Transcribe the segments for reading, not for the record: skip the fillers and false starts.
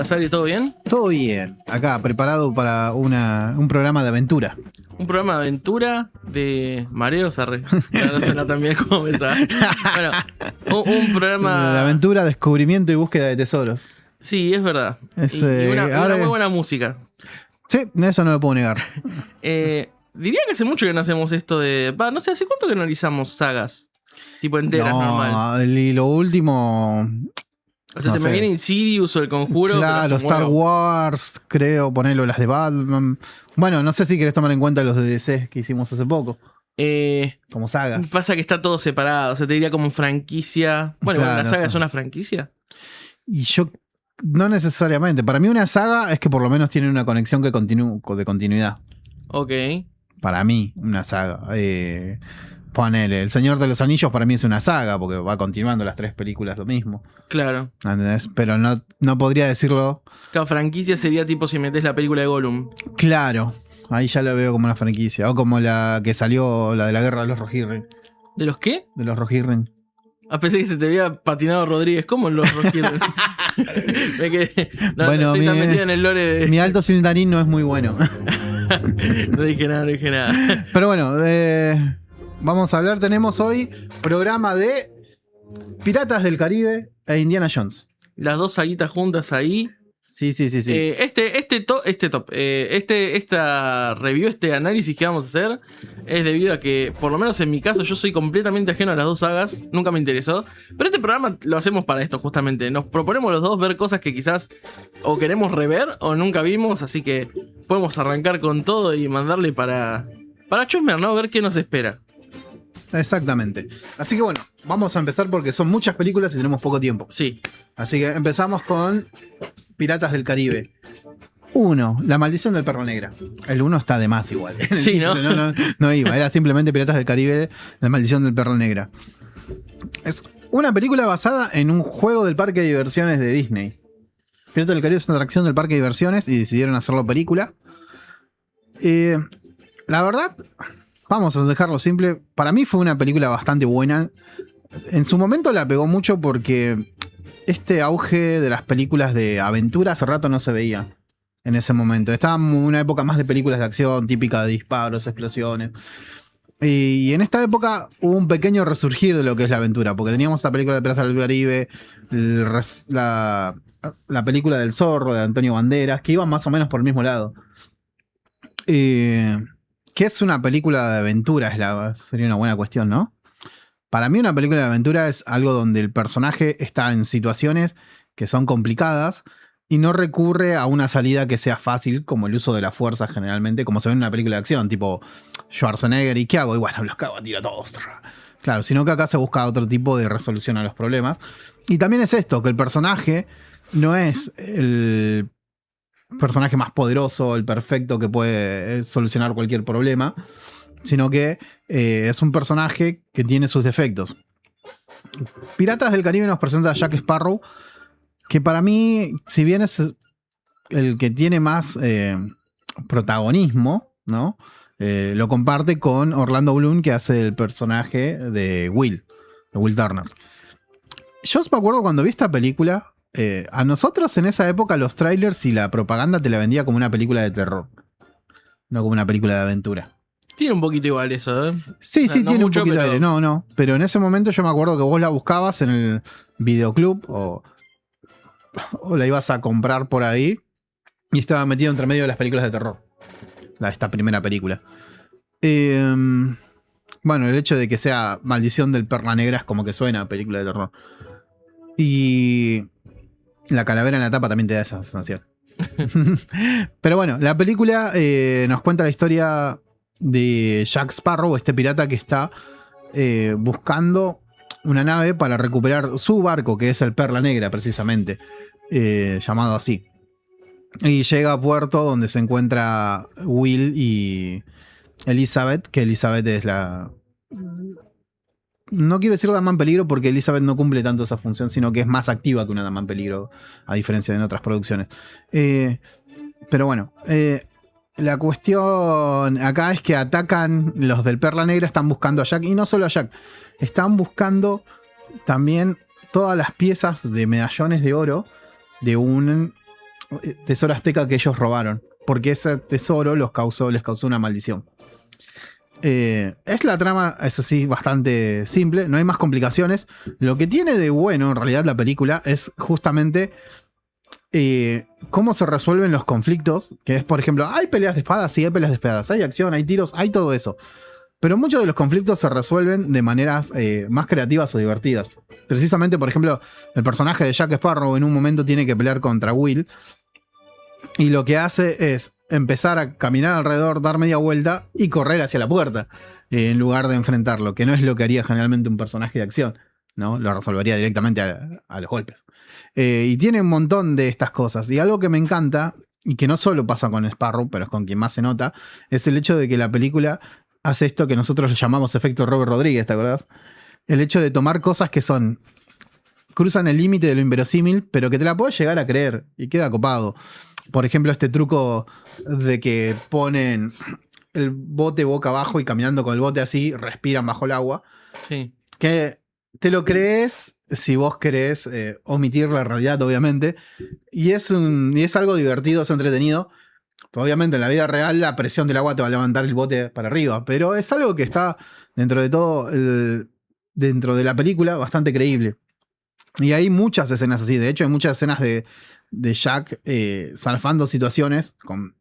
onda, Sari? ¿Todo bien? Todo bien. Acá, preparado para un programa de aventura. Un programa de aventura de mareos, arre. No suena tan bien como pensaba. Bueno, un programa... De aventura, descubrimiento y búsqueda de tesoros. Sí, es verdad. Es, y una muy buena música. Sí, eso no lo puedo negar. Diría que hace mucho que no hacemos esto de... no sé, ¿hace cuánto que analizamos sagas? Tipo enteras, normal. Y lo último... O sea, se me viene Insidious o El Conjuro. Claro, Star Wars, creo, ponerlo las de Batman. Bueno, no sé si querés tomar en cuenta los de DC que hicimos hace poco. Como sagas. Pasa que está todo separado, o sea, te diría como franquicia. Bueno, claro, ¿la saga es una franquicia? Y yo, no necesariamente. Para mí una saga es que por lo menos tiene una conexión de continuidad. Ok. Para mí, una saga. Ponele, El Señor de los Anillos para mí es una saga, porque va continuando las 3 películas lo mismo. Claro. ¿Entendés? Pero no podría decirlo. Claro, franquicia sería tipo si metes la película de Gollum. Claro, ahí ya lo veo como una franquicia. O como la que salió, la de la guerra de los Rohirrim. ¿De los qué? De los Rohirrim. Pensé que se te había patinado Rodríguez. ¿Cómo en los Rohirrim? Bueno, estoy tan metido en el lore de... Mi alto sildarín no es muy bueno. No dije nada. Pero bueno, vamos a hablar. Tenemos hoy programa de Piratas del Caribe e Indiana Jones. Las dos saguitas juntas ahí. Sí. Esta review, este análisis que vamos a hacer es debido a que, por lo menos en mi caso, yo soy completamente ajeno a las dos sagas. Nunca me interesó. Pero este programa lo hacemos para esto, justamente. Nos proponemos los dos ver cosas que quizás o queremos rever o nunca vimos. Así que podemos arrancar con todo y mandarle para chusmear, ¿no? Ver qué nos espera. Exactamente. Así que bueno, vamos a empezar porque son muchas películas y tenemos poco tiempo. Sí. Así que empezamos con Piratas del Caribe. 1, La Maldición del Perla Negra. El 1 está de más igual. Sí, ¿no? No iba, era simplemente Piratas del Caribe, La Maldición del Perla Negra. Es una película basada en un juego del parque de diversiones de Disney. Piratas del Caribe es una atracción del parque de diversiones y decidieron hacerlo película. La verdad, vamos a dejarlo simple. Para mí fue una película bastante buena. En su momento la pegó mucho porque este auge de las películas de aventura hace rato no se veía en ese momento. Estábamos en una época más de películas de acción, típica de disparos, explosiones. Y en esta época hubo un pequeño resurgir de lo que es la aventura, porque teníamos la película de Piratas del Caribe, la película del Zorro de Antonio Banderas, que iban más o menos por el mismo lado. ¿Qué es una película de aventura? Sería una buena cuestión, ¿no? Para mí una película de aventura es algo donde el personaje está en situaciones que son complicadas y no recurre a una salida que sea fácil, como el uso de la fuerza generalmente, como se ve en una película de acción, tipo Schwarzenegger, ¿y qué hago? Y bueno, los cago a tiro a todos. Claro, sino que acá se busca otro tipo de resolución a los problemas. Y también es esto, que el personaje no es el personaje más poderoso, el perfecto que puede solucionar cualquier problema, sino que es un personaje que tiene sus defectos. Piratas del Caribe nos presenta a Jack Sparrow, que para mí, si bien es el que tiene más protagonismo, ¿no? Lo comparte con Orlando Bloom, que hace el personaje de Will Turner. Yo me acuerdo cuando vi esta película, a nosotros en esa época los trailers y la propaganda te la vendía como una película de terror, no como una película de aventura. Tiene un poquito igual eso, ¿eh? Sí, no tiene mucho, un poquito pero... de... No. Pero en ese momento yo me acuerdo que vos la buscabas en el videoclub o la ibas a comprar por ahí y estaba metido entre medio de las películas de terror. Esta primera película. Bueno, el hecho de que sea Maldición del Perla Negra es como que suena a película de terror. Y la calavera en la tapa también te da esa sensación. Pero bueno, la película nos cuenta la historia de Jack Sparrow, este pirata que está buscando una nave para recuperar su barco, que es el Perla Negra precisamente, llamado así. Y llega a puerto donde se encuentra Will y Elizabeth, que Elizabeth es la... No quiero decir dama en peligro porque Elizabeth no cumple tanto esa función, sino que es más activa que una dama en peligro, a diferencia de en otras producciones. Pero bueno, la cuestión acá es que atacan los del Perla Negra, están buscando a Jack, y no solo a Jack, están buscando también todas las piezas de medallones de oro de un tesoro azteca que ellos robaron, porque ese tesoro les causó una maldición. Es la trama, es así, bastante simple, no hay más complicaciones. Lo que tiene de bueno, en realidad, la película es justamente cómo se resuelven los conflictos, que es, por ejemplo, hay peleas de espadas, sí, hay peleas de espadas, hay acción, hay tiros, hay todo eso. Pero muchos de los conflictos se resuelven de maneras más creativas o divertidas. Precisamente, por ejemplo, el personaje de Jack Sparrow en un momento tiene que pelear contra Will, y lo que hace es empezar a caminar alrededor, dar media vuelta y correr hacia la puerta, en lugar de enfrentarlo, que no es lo que haría generalmente un personaje de acción, ¿no? Lo resolvería directamente a los golpes. Y tiene un montón de estas cosas. Y algo que me encanta, y que no solo pasa con Sparrow, pero es con quien más se nota, es el hecho de que la película hace esto que nosotros le llamamos efecto Robert Rodríguez, ¿te acordás? El hecho de tomar cosas que cruzan el límite de lo inverosímil, pero que te la puedes llegar a creer y queda copado. Por ejemplo, este truco de que ponen el bote boca abajo y caminando con el bote así, respiran bajo el agua. Sí. Que te lo crees si vos querés omitir la realidad, obviamente. Y es algo divertido, es entretenido. Obviamente en la vida real la presión del agua te va a levantar el bote para arriba. Pero es algo que está dentro de todo, dentro de la película, bastante creíble. Y hay muchas escenas así. De hecho, hay muchas escenas de Jack salvando situaciones con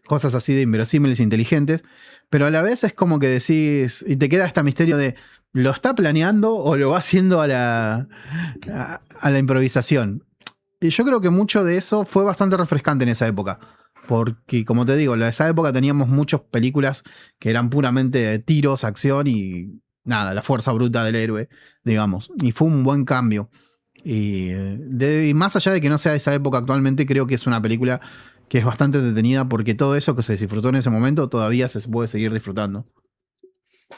cosas así de inverosímiles, inteligentes, pero a la vez es como que decís, y te queda este misterio de, ¿lo está planeando o lo va haciendo a la improvisación? Y yo creo que mucho de eso fue bastante refrescante en esa época, porque como te digo, en esa época teníamos muchas películas que eran puramente tiros, acción y nada, la fuerza bruta del héroe, digamos, y fue un buen cambio. Y más allá de que no sea de esa época actualmente, creo que es una película que es bastante entretenida porque todo eso que se disfrutó en ese momento todavía se puede seguir disfrutando.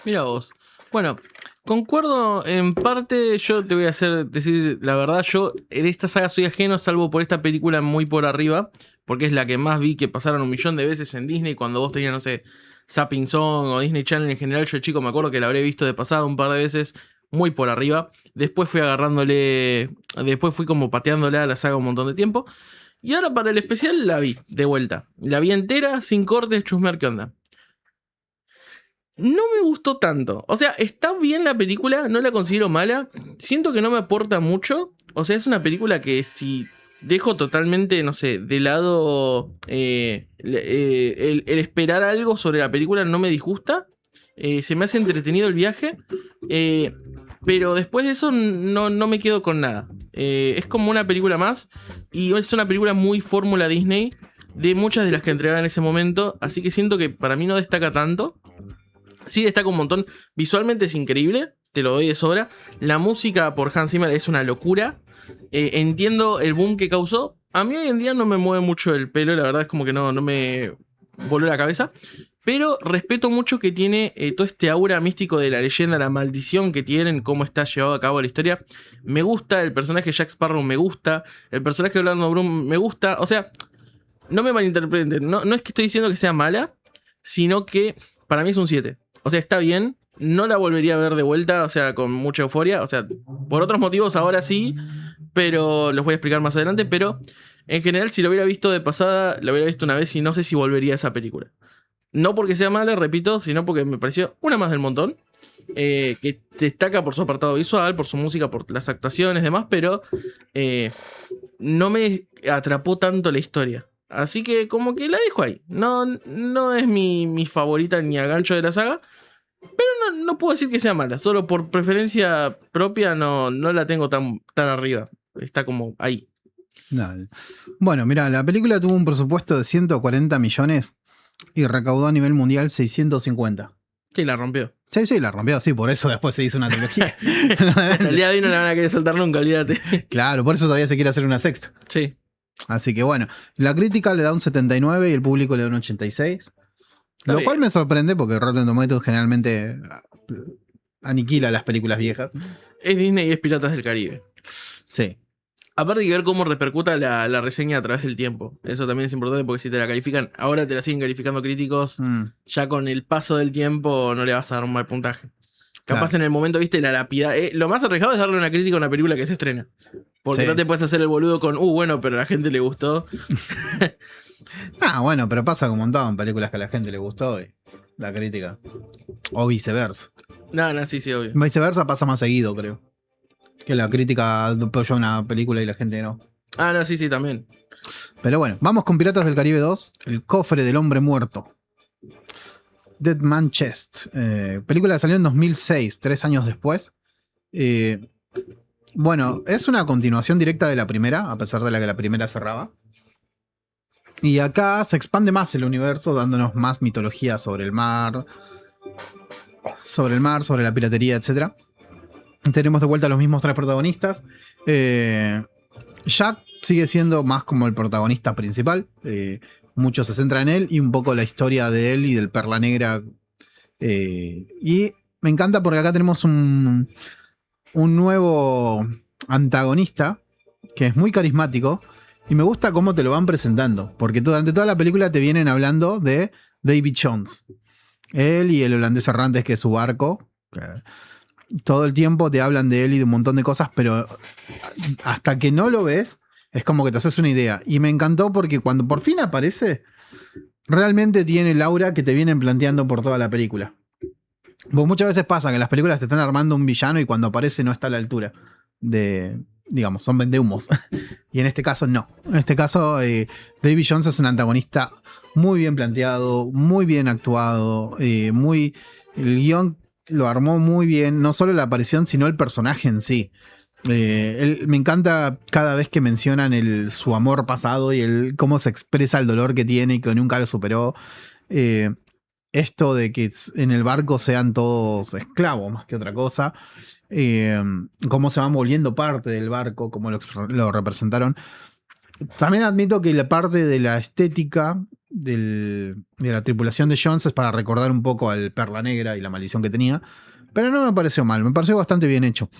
Mira vos. Bueno, concuerdo en parte. Yo te voy a decir la verdad. Yo en esta saga soy ajeno, salvo por esta película muy por arriba, porque es la que más vi que pasaron 1.000.000 de veces en Disney. Cuando vos tenías, no sé, Zapping Zone o Disney Channel en general, yo chico me acuerdo que la habré visto de pasada un par de veces, muy por arriba. Después fui después fui como pateándole a la saga un montón de tiempo. Y ahora para el especial la vi de vuelta. La vi entera, sin cortes, chusmear qué onda. No me gustó tanto. O sea, está bien la película, no la considero mala. Siento que no me aporta mucho. O sea, es una película que si dejo totalmente, no sé, de lado el esperar algo sobre la película no me disgusta. Se me hace entretenido el viaje. Pero después de eso no me quedo con nada. Es como una película más. Y es una película muy fórmula Disney, de muchas de las que entregaban en ese momento. Así que siento que para mí no destaca tanto. Sí destaca un montón. Visualmente es increíble, te lo doy de sobra. La música por Hans Zimmer es una locura. Entiendo el boom que causó. A mí hoy en día no me mueve mucho el pelo, la verdad es como que no me voló la cabeza. Pero respeto mucho que tiene todo este aura místico de la leyenda, la maldición que tienen, cómo está llevado a cabo la historia. Me gusta, el personaje de Jack Sparrow me gusta, el personaje de Orlando Bloom me gusta. O sea, no me malinterpreten, no es que estoy diciendo que sea mala, sino que para mí es un 7. O sea, está bien, no la volvería a ver de vuelta, o sea, con mucha euforia. O sea, por otros motivos ahora sí, pero los voy a explicar más adelante. Pero en general, si lo hubiera visto de pasada, lo hubiera visto una vez y no sé si volvería a esa película. No porque sea mala, repito, sino porque me pareció una más del montón. Que destaca por su apartado visual, por su música, por las actuaciones y demás, pero no me atrapó tanto la historia. Así que como que la dejo ahí. No es mi favorita ni a gancho de la saga. Pero no puedo decir que sea mala. Solo por preferencia propia no la tengo tan arriba. Está como ahí. Dale. Bueno, mira, la película tuvo un presupuesto de 140 millones y recaudó a nivel mundial 650. Sí, la rompió. Sí, la rompió, sí, por eso después se hizo una trilogía. Hasta el día de hoy no la van a querer soltar nunca, olvídate. Claro, por eso todavía se quiere hacer una sexta. Sí. Así que bueno, la crítica le da un 79 y el público le da un 86. Lo cual me sorprende porque Rotten Tomatoes generalmente aniquila las películas viejas. Es Disney y es Piratas del Caribe. Sí. Aparte hay que ver cómo repercuta la reseña a través del tiempo. Eso también es importante porque si te la califican, ahora te la siguen calificando críticos, ya con el paso del tiempo no le vas a dar un mal puntaje. Capaz Claro. en el momento, viste, la lapida. Lo más arriesgado es darle una crítica a una película que se estrena. Porque Sí. no te puedes hacer el boludo con, bueno, pero a la gente le gustó. Bueno, pero pasa con un montón en películas que a la gente le gustó y la crítica. O viceversa. No, sí, obvio. Viceversa pasa más seguido, creo. Que la crítica apoya una película y la gente no. No, sí, también. Pero bueno, vamos con Piratas del Caribe 2, El cofre del hombre muerto. Dead Man Chest. Película que salió en 2006, 3 años después. Bueno, es una continuación directa de la primera, a pesar de que la primera cerraba. Y acá se expande más el universo, dándonos más mitología sobre el mar, sobre la piratería, etc. Tenemos de vuelta a los mismos 3 protagonistas. Jack sigue siendo más como el protagonista principal. Mucho se centra en él y un poco la historia de él y del Perla Negra. Y me encanta porque acá tenemos un nuevo antagonista que es muy carismático. Y me gusta cómo te lo van presentando. Porque durante toda la película te vienen hablando de Davy Jones. Él y el holandés errante, que es su barco. Todo el tiempo te hablan de él y de un montón de cosas, pero hasta que no lo ves, es como que te haces una idea. Y me encantó porque cuando por fin aparece, realmente tiene el aura que te vienen planteando por toda la película. Porque muchas veces pasa que en las películas te están armando un villano y cuando aparece no está a la altura de... Digamos, son vendehumos. Y en este caso no. En este caso, Davy Jones es un antagonista muy bien planteado, muy bien actuado, el guión lo armó muy bien, no solo la aparición, sino el personaje en sí. Me encanta cada vez que mencionan su amor pasado y cómo se expresa el dolor que tiene y que nunca lo superó. Esto de que en el barco sean todos esclavos más que otra cosa. Cómo se van volviendo parte del barco, como lo representaron. También admito que la parte de la estética de la tripulación de Jones es para recordar un poco al Perla Negra y la maldición que tenía, pero no me pareció mal, me pareció bastante bien hecho.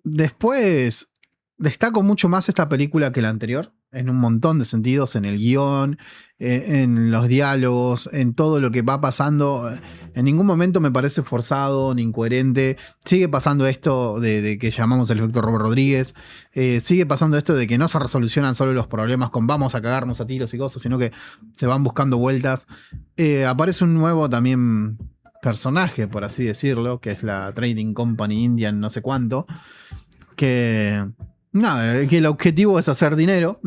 Después destaco mucho más esta película que la anterior, en un montón de sentidos, en el guión, en los diálogos, en todo lo que va pasando. En ningún momento me parece forzado ni incoherente. Sigue pasando esto de que llamamos el efecto Robert Rodríguez. Sigue pasando esto de que no se resolucionan solo los problemas con vamos a cagarnos a tiros y cosas, sino que se van buscando vueltas. Aparece un nuevo también personaje, por así decirlo, que es la Trading Company Indian no sé cuánto, que el objetivo es hacer dinero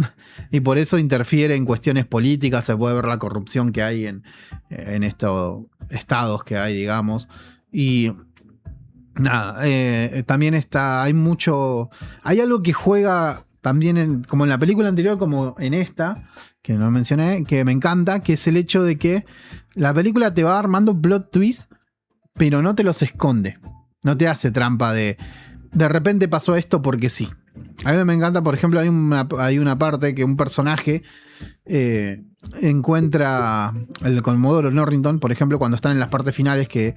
y por eso interfiere en cuestiones políticas. Se puede ver la corrupción que hay en estos estados que hay, digamos. Y también hay algo que juega también como en la película anterior, como en esta, que no mencioné, que me encanta, que es el hecho de que la película te va armando plot twist, pero no te los esconde. No te hace trampa de repente pasó esto porque sí. A mí me encanta, por ejemplo, hay una parte que un personaje encuentra el Comodoro Norrington, por ejemplo, cuando están en las partes finales, que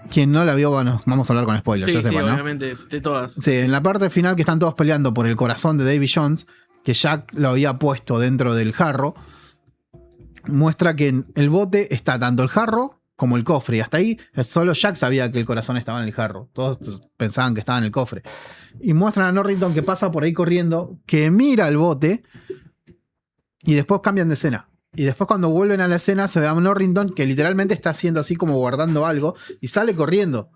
quien no la vio, bueno, vamos a hablar con spoilers. Sí, sepa, ¿no? obviamente, de todas. Sí, en la parte final que están todos peleando por el corazón de Davy Jones, que Jack lo había puesto dentro del jarro, muestra que en el bote está tanto el jarro como el cofre, y hasta ahí solo Jack sabía que el corazón estaba en el jarro. Todos pensaban que estaba en el cofre. Y muestran a Norrington que pasa por ahí corriendo, que mira el bote, y después cambian de escena. Y después cuando vuelven a la escena se ve a Norrington que literalmente está haciendo así como guardando algo, y sale corriendo.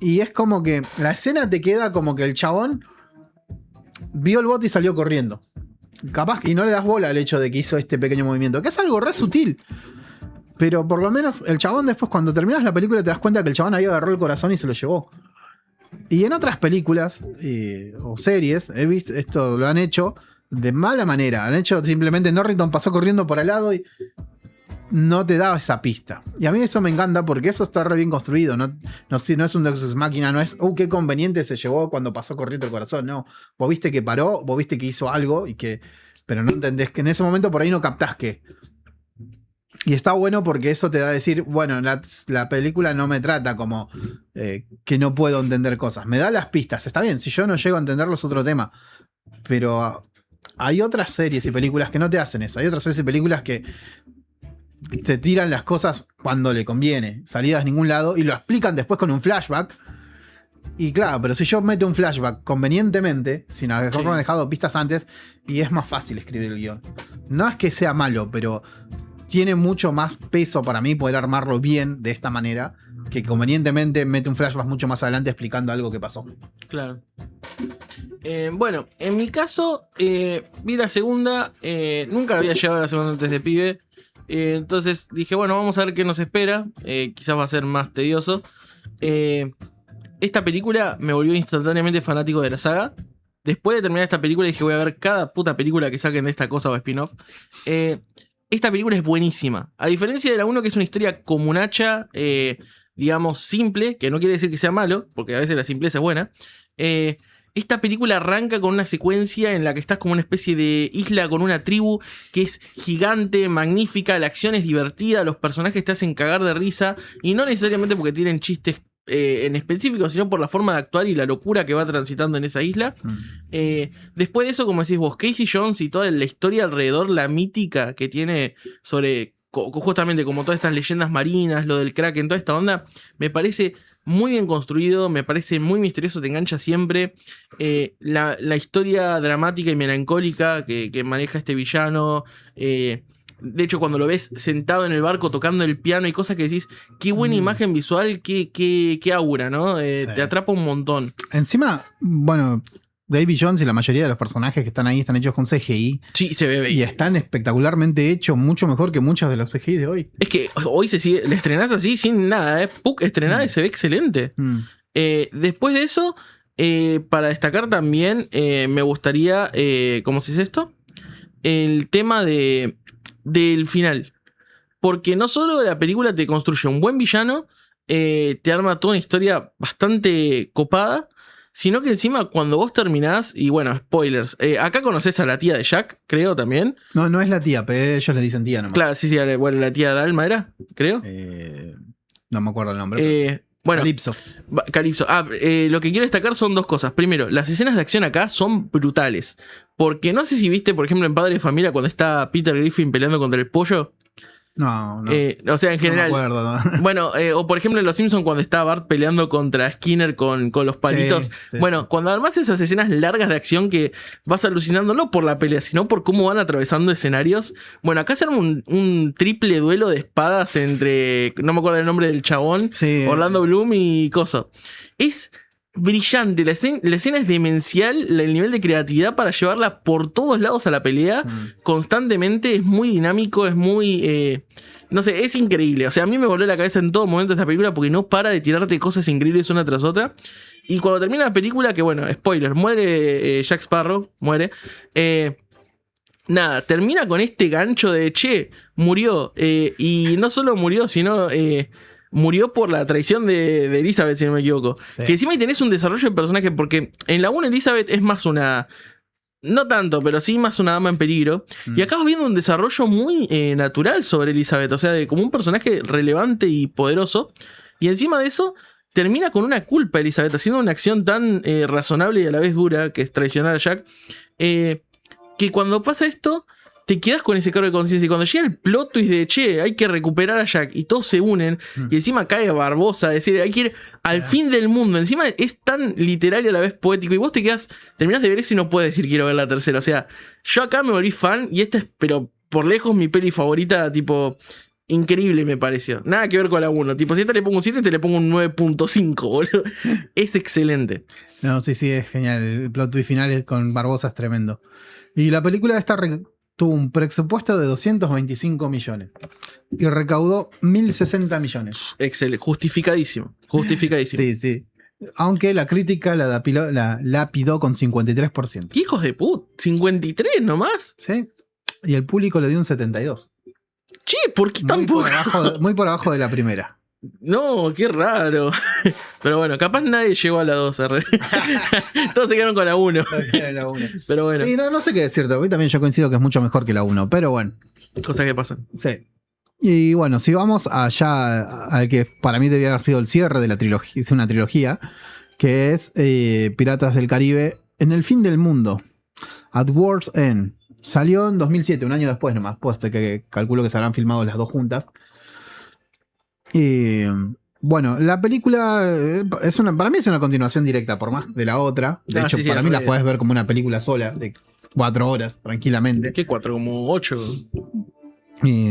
Y es como que la escena te queda como que el chabón vio el bote y salió corriendo. Capaz, y no le das bola al hecho de que hizo este pequeño movimiento, que es algo re sutil. Pero por lo menos el chabón después, cuando terminas la película, te das cuenta que el chabón ahí agarró el corazón y se lo llevó. Y en otras películas o series, he visto esto, lo han hecho de mala manera. Han hecho simplemente Norrington pasó corriendo por al lado y no te da esa pista. Y a mí eso me encanta porque eso está re bien construido. No es un Deus Ex Machina, no es, qué conveniente se llevó cuando pasó corriendo el corazón. No, vos viste que paró, vos viste que hizo algo, pero no entendés que en ese momento por ahí no captás que. Y está bueno porque eso te da a decir, bueno, la película no me trata como que no puedo entender cosas. Me da las pistas. Está bien, si yo no llego a entenderlo es otro tema. Pero hay otras series y películas que no te hacen eso. Hay otras series y películas que te tiran las cosas cuando le conviene, salidas a ningún lado, y lo explican después con un flashback. Y claro, pero si yo meto un flashback convenientemente, sin haberme dejado pistas antes, y es más fácil escribir el guión. No es que sea malo, pero tiene mucho más peso para mí poder armarlo bien de esta manera, que convenientemente mete un flashback mucho más adelante explicando algo que pasó. Claro. Bueno, en mi caso, vi la segunda. Nunca había llegado a la segunda antes de pibe. Entonces dije, bueno, vamos a ver qué nos espera. Quizás va a ser más tedioso. Esta película me volvió instantáneamente fanático de la saga. Después de terminar esta película dije, voy a ver cada puta película que saquen de esta cosa o spin-off. Esta película es buenísima. A diferencia de la 1, que es una historia comunacha, digamos, simple, que no quiere decir que sea malo, porque a veces la simpleza es buena. Esta película arranca con una secuencia en la que estás como una especie de isla con una tribu que es gigante, magnífica, la acción es divertida, los personajes te hacen cagar de risa, y no necesariamente porque tienen chistes en específico, sino por la forma de actuar y la locura que va transitando en esa isla. Después de eso, como decís vos, Casey Jones y toda la historia alrededor, la mítica que tiene sobre justamente como todas estas leyendas marinas, lo del Kraken, toda esta onda, me parece muy bien construido, me parece muy misterioso, te engancha siempre. La historia dramática y melancólica que maneja este villano. De hecho, cuando lo ves sentado en el barco tocando el piano y cosas que decís, qué buena imagen visual, qué aura, ¿no? Sí. Te atrapa un montón. Encima, bueno, Davy Jones y la mayoría de los personajes que están ahí están hechos con CGI. Sí, se ve Y están espectacularmente hechos, mucho mejor que muchos de los CGI de hoy. Es que hoy se sigue, le estrenás así sin nada, Puc, estrenada y se ve excelente. Después de eso, para destacar también, me gustaría, ¿cómo se dice esto? El tema del final. Porque no solo la película te construye un buen villano, te arma toda una historia bastante copada, sino que encima cuando vos terminás, y bueno, spoilers, acá conoces a la tía de Jack, creo también. No es la tía, pero ellos le dicen tía nomás. Claro, sí, bueno, la tía Dalma era, creo. No me acuerdo el nombre. Bueno, Calypso. Calypso. Lo que quiero destacar son dos cosas. Primero, las escenas de acción acá son brutales. Porque no sé si viste, por ejemplo, en Padre de Familia, cuando está Peter Griffin peleando contra el pollo. No. O sea, en general. No me acuerdo, ¿no? Bueno, o por ejemplo en Los Simpsons cuando está Bart peleando contra Skinner con los palitos. Sí, bueno, sí. cuando armas esas escenas largas de acción que vas alucinando no por la pelea, sino por cómo van atravesando escenarios. Bueno, acá se arma un triple duelo de espadas entre, no me acuerdo el nombre del chabón, Sí. Orlando Bloom y Coso. Es brillante, la escena es demencial, el nivel de creatividad para llevarla por todos lados a la pelea constantemente, es muy dinámico, es muy... no sé, es increíble. O sea, a mí me voló la cabeza en todo momento esta película porque no para de tirarte cosas increíbles una tras otra. Y cuando termina la película, que bueno, spoiler, muere Jack Sparrow, muere. Nada, termina con este gancho de, che, murió. Y no solo murió, sino... murió por la traición de Elizabeth, si no me equivoco. Sí. Que encima ahí tenés un desarrollo de personaje, porque en la 1 Elizabeth es más una... No tanto, pero sí más una dama en peligro. Y acá vas viendo un desarrollo muy natural sobre Elizabeth. O sea, de como un personaje relevante y poderoso. Y encima de eso, termina con una culpa Elizabeth, haciendo una acción tan razonable y a la vez dura, que es traicionar a Jack. Que cuando pasa esto... te quedas con ese cargo de conciencia. Y cuando llega el plot twist de, che, hay que recuperar a Jack, y todos se unen, y encima cae Barbosa, es decir, hay que ir al fin del mundo. Encima es tan literal y a la vez poético. Y vos te quedas, terminás de ver eso y no puedes decir quiero ver la tercera. O sea, yo acá me volví fan, y esta es, pero por lejos, mi peli favorita, tipo, increíble me pareció. Nada que ver con la 1. Tipo, si a esta le pongo un 7, te le pongo un 9.5, boludo. Es excelente. No, sí, es genial. El plot twist final con Barbosa es tremendo. Y la película esta tuvo un presupuesto de 225 millones y recaudó 1.060 millones. Excelente, justificadísimo. Justificadísimo. Sí. Aunque la crítica la lapidó con 53%. ¿Qué hijos de puta? 53 nomás. Sí. Y el público le dio un 72%. Che, ¿por qué tan poco? Muy por abajo de la primera. No, qué raro. Pero bueno, capaz nadie llegó a la 2. Todos se quedaron con la 1. Pero bueno. Sí, no sé qué decirte. Hoy también yo coincido que es mucho mejor que la 1. Pero bueno. Cosas que pasan. Sí. Y bueno, si vamos allá al que para mí debía haber sido el cierre de una trilogía, que es Piratas del Caribe en el fin del mundo. At World's End. Salió en 2007, un año después nomás, puesto que calculo que se habrán filmado las dos juntas. Bueno, la película para mí es una continuación directa, por más de la otra. De hecho, sí, para mí la puedes ver como una película sola, de 4 horas, tranquilamente. ¿Qué 4? Como 8.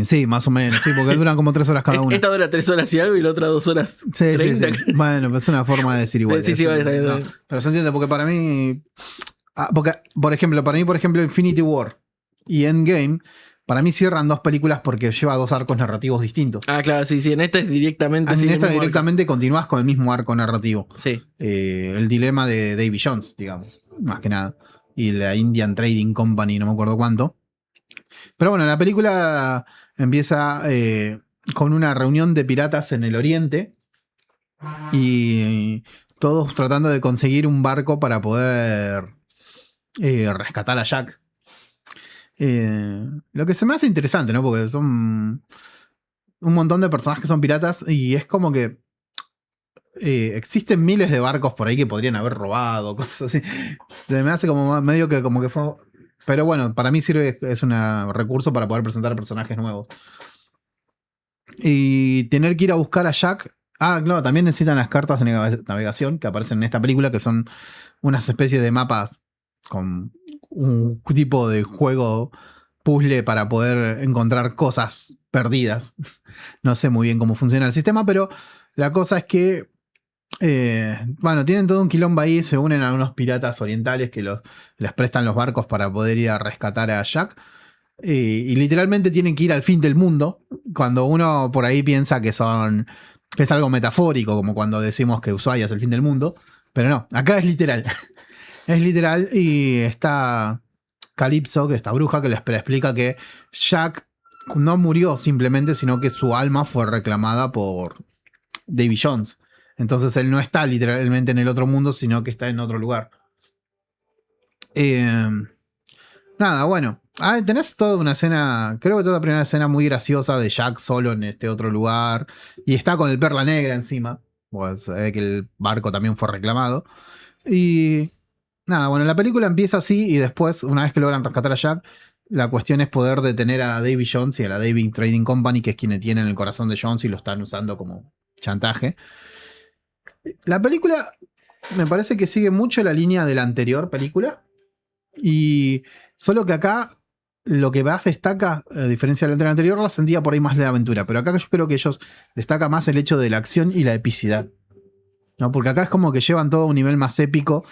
Sí, más o menos, sí, porque duran como 3 horas cada una. Esta dura 3 horas y algo y la otra 2 horas. Sí, 30. sí. Bueno, pues es una forma de decir igual. Sí, vale, está bien. No, pero se entiende, porque para mí. Porque, por ejemplo, Infinity War y Endgame, para mí cierran dos películas porque lleva dos arcos narrativos distintos. Claro, sí, en esta es directamente. En esta directamente continúas con el mismo arco narrativo. Sí. El dilema de Davy Jones, digamos, más que nada. Y la Indian Trading Company, no me acuerdo cuánto. Pero bueno, la película empieza con una reunión de piratas en el oriente y todos tratando de conseguir un barco para poder rescatar a Jack. Lo que se me hace interesante, ¿no? Porque son un montón de personas que son piratas y es como que existen miles de barcos por ahí que podrían haber robado, cosas así. Se me hace como medio que como que fue... Pero bueno, para mí sirve, es un recurso para poder presentar personajes nuevos. Y tener que ir a buscar a Jack. Claro, también necesitan las cartas de navegación que aparecen en esta película, que son unas especies de mapas con un tipo de juego puzzle para poder encontrar cosas perdidas. No sé muy bien cómo funciona el sistema, pero la cosa es que bueno, tienen todo un quilombo ahí, se unen a unos piratas orientales que les prestan los barcos para poder ir a rescatar a Jack. Y literalmente tienen que ir al fin del mundo, cuando uno por ahí piensa que es algo metafórico, como cuando decimos que Ushuaia es el fin del mundo. Pero no, acá es literal. Es literal y está Calypso, que esta bruja, que les explica que Jack no murió simplemente, sino que su alma fue reclamada por Davy Jones. Entonces él no está literalmente en el otro mundo, sino que está en otro lugar. Nada, bueno. Tenés toda una escena, creo que toda la primera escena muy graciosa de Jack solo en este otro lugar. Y está con el Perla Negra encima. Pues se ve que el barco también fue reclamado. Y nada, bueno, la película empieza así y después, una vez que logran rescatar a Jack, la cuestión es poder detener a Davy Jones y a la Davy Trading Company, que es quienes tienen el corazón de Jones y lo están usando como chantaje. La película me parece que sigue mucho la línea de la anterior película. Y solo que acá lo que más destaca, a diferencia de la anterior, la sentía por ahí más de aventura. Pero acá yo creo que ellos destaca más el hecho de la acción y la epicidad, ¿no? Porque acá es como que llevan todo a un nivel más épico,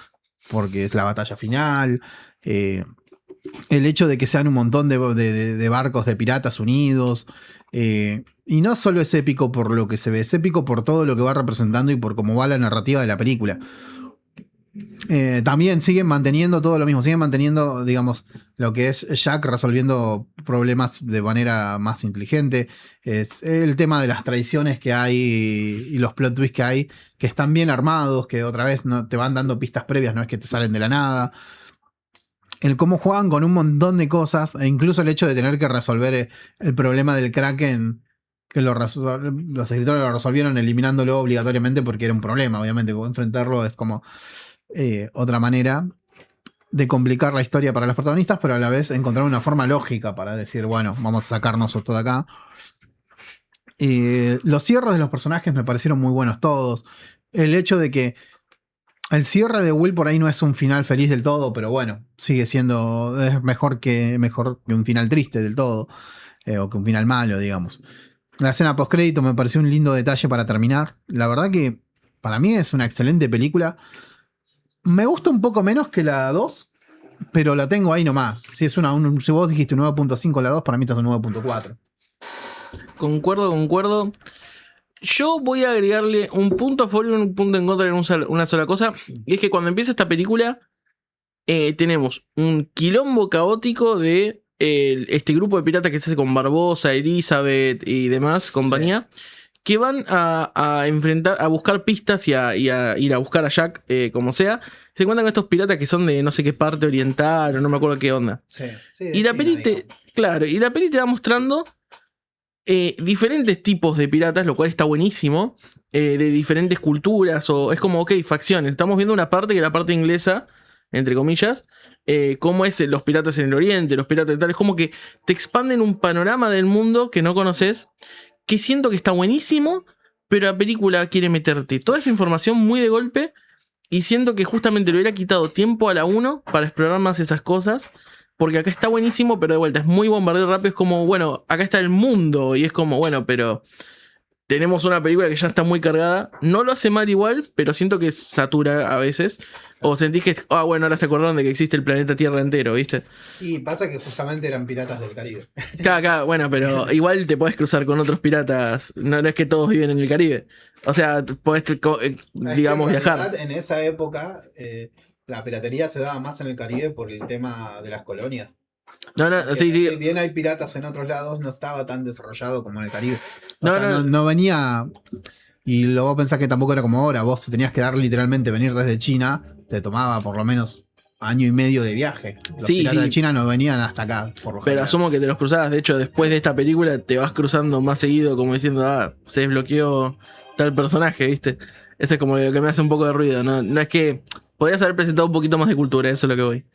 porque es la batalla final. El hecho de que sean un montón de barcos de piratas unidos. Y no solo es épico por lo que se ve, es épico por todo lo que va representando y por cómo va la narrativa de la película. También siguen manteniendo todo lo mismo, siguen manteniendo, digamos, lo que es Jack resolviendo problemas de manera más inteligente. Es el tema de las traiciones que hay y los plot twists que hay, que están bien armados, que otra vez no te van dando pistas previas, no es que te salen de la nada. El cómo juegan con un montón de cosas, e incluso el hecho de tener que resolver el problema del Kraken, que los escritores lo resolvieron eliminándolo obligatoriamente porque era un problema, obviamente, enfrentarlo es como otra manera de complicar la historia para los protagonistas, pero a la vez encontrar una forma lógica para decir, bueno, vamos a sacarnos esto de acá. Los cierres de los personajes me parecieron muy buenos todos. El hecho de que el cierre de Will por ahí no es un final feliz del todo, pero bueno, sigue siendo mejor que un final triste del todo, o que un final malo, digamos. La escena postcrédito me pareció un lindo detalle para terminar. La verdad que para mí es una excelente película. Me gusta un poco menos que la 2, pero la tengo ahí nomás. Si vos dijiste 9.5 la 2, para mí está en 9.4. Concuerdo. Yo voy a agregarle un punto a favor y un punto en contra en una sola cosa. Y es que cuando empieza esta película, tenemos un quilombo caótico de este grupo de piratas que se hace con Barbosa, Elizabeth y demás, compañía. Sí. Que van a enfrentar, a buscar pistas y a ir a buscar a Jack, como sea. Se encuentran con estos piratas que son de no sé qué parte oriental, o no me acuerdo qué onda. Sí, y la peli te va mostrando diferentes tipos de piratas, lo cual está buenísimo. De diferentes culturas, o es como, ok, facciones. Estamos viendo una parte que es la parte inglesa, entre comillas, cómo es los piratas en el oriente, los piratas y tal. Es como que te expanden un panorama del mundo que no conoces, que siento que está buenísimo, pero la película quiere meterte toda esa información muy de golpe y siento que justamente le hubiera quitado tiempo a la 1 para explorar más esas cosas. Porque acá está buenísimo, pero de vuelta es muy bombardeo rápido. Es como, bueno, acá está el mundo. Y es como, bueno, pero tenemos una película que ya está muy cargada. No lo hace mal igual, pero siento que satura a veces. O sentís que, bueno, ahora se acordaron de que existe el planeta Tierra entero, ¿viste? Y pasa que justamente eran piratas del Caribe. Acá, bueno, pero igual te podés cruzar con otros piratas. No es que todos viven en el Caribe. O sea, podés, digamos, viajar. En esa época, la piratería se daba más en el Caribe por el tema de las colonias. No, sí. Si bien hay piratas en otros lados, no estaba tan desarrollado como en el Caribe. No venía. Y luego pensás que tampoco era como ahora. Vos tenías que dar literalmente venir desde China. Te tomaba por lo menos año y medio de viaje. Los piratas de China no venían hasta acá. Pero asumo que te los cruzabas. De hecho, después de esta película te vas cruzando más seguido, como diciendo, se desbloqueó tal personaje, ¿viste? Ese es como lo que me hace un poco de ruido. No es que podrías haber presentado un poquito más de cultura, eso es lo que voy.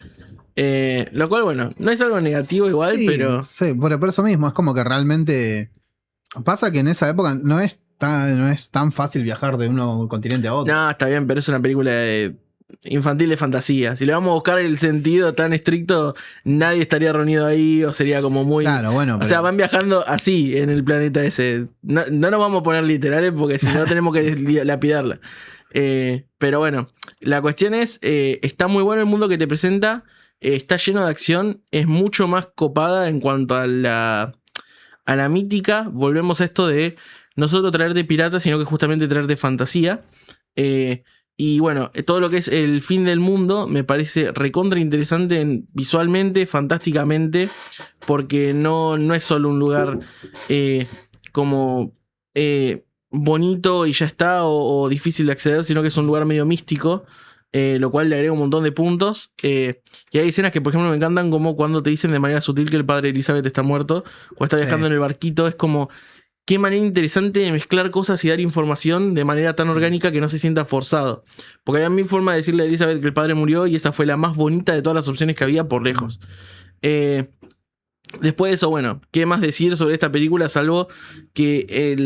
Lo cual, bueno, no es algo negativo igual, pero... Sí, por eso mismo, es como que realmente... Pasa que en esa época no es tan fácil viajar de un continente a otro. No, está bien, pero es una película infantil de fantasía. Si le vamos a buscar el sentido tan estricto, nadie estaría reunido ahí o sería como muy... Claro, bueno. O sea, van viajando así en el planeta ese. No nos vamos a poner literales porque si no tenemos que lapidarla. Pero bueno, la cuestión es, está muy bueno el mundo que te presenta, está lleno de acción, es mucho más copada en cuanto a la mítica. Volvemos a esto de no solo traerte piratas, sino que justamente traerte fantasía. Y bueno, todo lo que es el fin del mundo me parece recontra interesante visualmente, fantásticamente, porque no es solo un lugar como bonito y ya está, o difícil de acceder, sino que es un lugar medio místico, lo cual le agrega un montón de puntos. Y hay escenas que, por ejemplo, me encantan, como cuando te dicen de manera sutil que el padre de Elizabeth está muerto, o está viajando en el barquito. Es como, qué manera interesante de mezclar cosas y dar información de manera tan orgánica que no se sienta forzado. Porque había 1000 formas de decirle a Elizabeth que el padre murió y esa fue la más bonita de todas las opciones que había por lejos. Después de eso, bueno, ¿qué más decir sobre esta película? Salvo que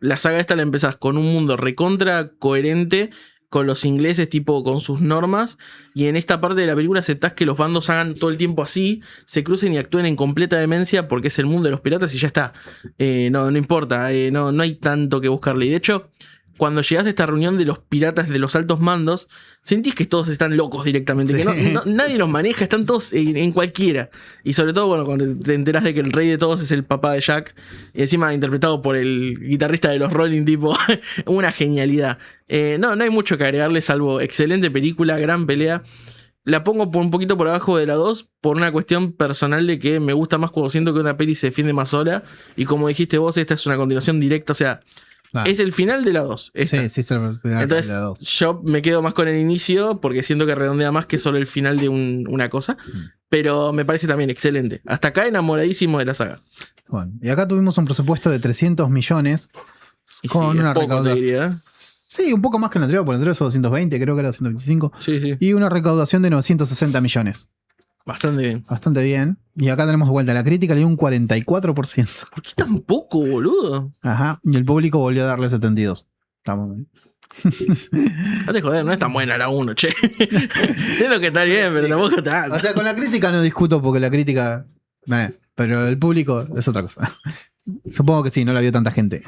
la saga esta la empezás con un mundo recontra coherente, con los ingleses, tipo con sus normas, y en esta parte de la película aceptás que los bandos hagan todo el tiempo así, se crucen y actúen en completa demencia porque es el mundo de los piratas y ya está. No importa, no hay tanto que buscarle. Y de hecho, cuando llegás a esta reunión de los piratas de los altos mandos, sentís que todos están locos directamente, sí. Que nadie los maneja, están todos en cualquiera. Y sobre todo, bueno, cuando te enterás de que el rey de todos es el papá de Jack, y encima interpretado por el guitarrista de los Rolling, tipo, una genialidad. No hay mucho que agregarle, salvo excelente película, gran pelea. La pongo un poquito por abajo de la 2 por una cuestión personal de que me gusta más cuando siento que una peli se defiende más sola. Y como dijiste vos, esta es una continuación directa, o sea... Claro. Es el final de la 2. Sí, es el final. Entonces, de la 2. Yo me quedo más con el inicio porque siento que redondea más que solo el final de una cosa. Pero me parece también excelente. Hasta acá enamoradísimo de la saga. Bueno, y acá tuvimos un presupuesto de 300 millones con una recaudación. Sí, un poco más que en el anterior, porque el anterior fue 220, creo que era 225. Sí. Y una recaudación de 960 millones. Bastante bien. Y acá tenemos de vuelta la crítica, le dio un 44%. ¿Por qué tan poco, boludo? Ajá. Y el público volvió a darle 72. Estamos bien. No te joder, no es tan buena la 1, che. Entiendo que está bien, pero tampoco está. O sea, con la crítica no discuto porque la crítica... pero el público es otra cosa. Supongo que sí, no la vio tanta gente.